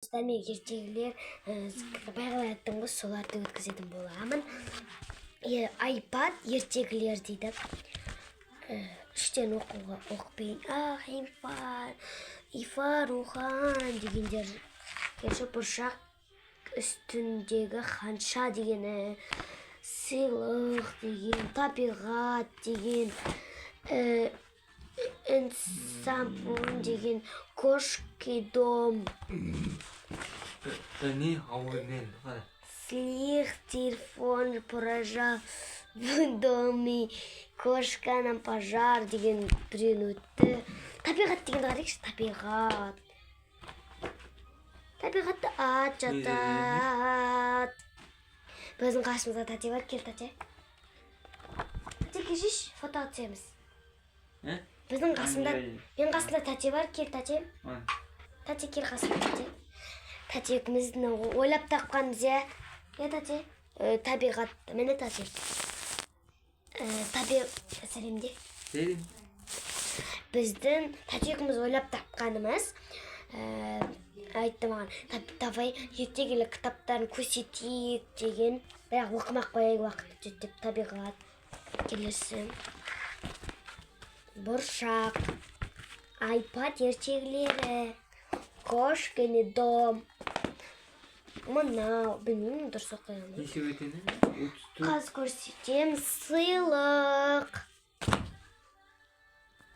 достар мен ертегілер баяғыда айттым ғой, соларды өткізетін боламын. iPad ертегілер дейді. Үштен оқпен Ифа Рухан дегендер, бұршақ үстіндегі ханша дегені, сыйлық деген, табиғат деген, инсан деген, кошки дом, слих, телефон, поражал в доме, кошка нам пожар деген біреу өтті. Табиғат дегенді қарайықшы, табиғат. Табиғатты ат жатат. Біздің қасымызда тәте бар, кел тәте. Тәте кешеш, фото түсеміз. Біздің қасымда, мен қасымда тәте бар, кел тәте. Тәте кел қасымда тәте. Тәте өкімізді ойлап тапқанымыз, тәте. Табиғат, мені тәте. Сәлемде. Біздің тәте өкіміз ойлап тапқанымыз, айтты маған, давай ертегілі кітаптарын көрсетейік деген. Бірақ оқымақ қояйық, уақыт жетіп. Табиғат, келесі, бұршақ, iPad ертегілері, кошкины дом, мынау, білмеймін, дұрыс оқимын. Қазір көрсетемін, сыйлық.